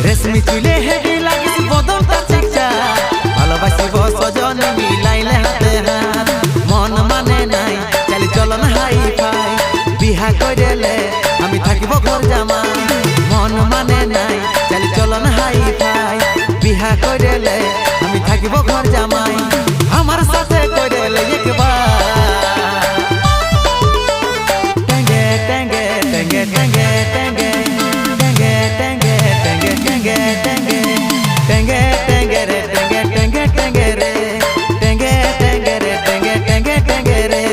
রেশমি চুলে হেভি লাগিস বদনটা চিকচা ভালোবাসিব সজন মিলাইলে হাতে হাত মন মানে নাই চালি চলন হাই ফাই বিহা কইলে আমি থাকিব ঘর জামাই মন মানে নাই চালি চলন হাই ফাই বিহা কইলে আমি থাকিব ঘর জামাই আমার সাথে কইলে একবার টেঙ্গে টেঙ্গে টেঙ্গে টেঙ্গে টেঙ্গে টেঙ্গে টেঙ্গে টেঙ্গে টেঙ্গে টেঙ্গে টেঙ্গে রে টেঙ্গে টেঙ্গে টেঙ্গে রে টেঙ্গে টেঙ্গে রে টেঙ্গে টেঙ্গে টেঙ্গে রে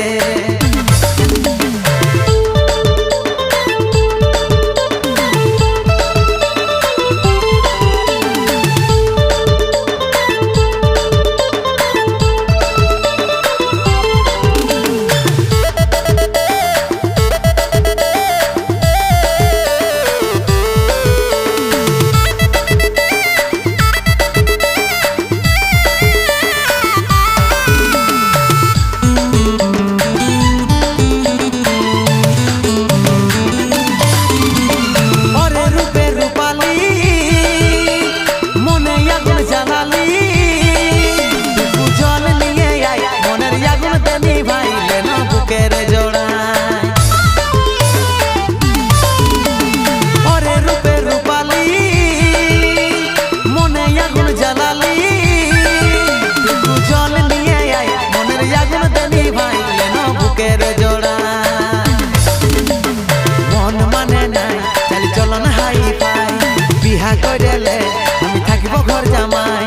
বিহা কইলে আমি থাকিব ঘর জামাই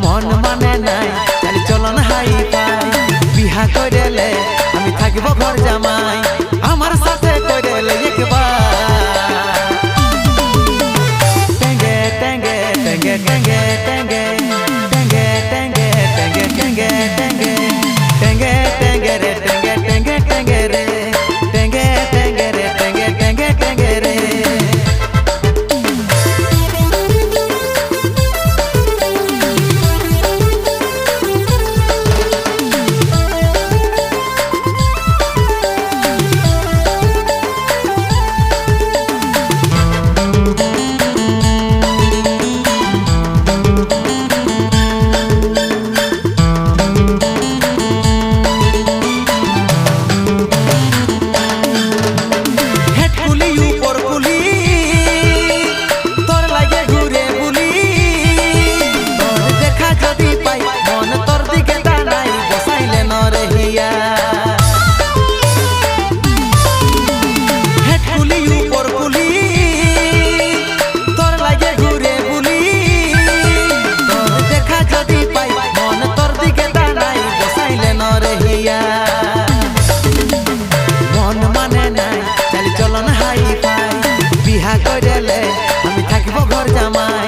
মন মানে নাই চালি চলন হাই ফাই বিহা কইলে আমি থাকিব ঘর জামাই আমার সাথে কইলে একবার টেঙ্গে টেঙ্গে টেঙ্গে টেঙ্গে টেঙ্গে টেঙ্গে টেঙ্গে টেঙ্গে টেঙ্গে টেঙ্গে টেঙ্গে টেঙ্গে রে টেঙ্গে টেঙ্গে টেঙ্গে রে টেঙ্গে টেঙ্গে রে টেঙ্গে টেঙ্গে টেঙ্গে রে মন মানে নাই চালি চলন হাই ফাই বিহা কইলে আমি থাকিব ঘর জামাই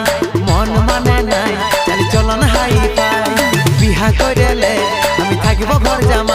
মন মানে নাই চালি চলন হাই ফাই বিহা কইলে আমি থাকিব ঘর জামাই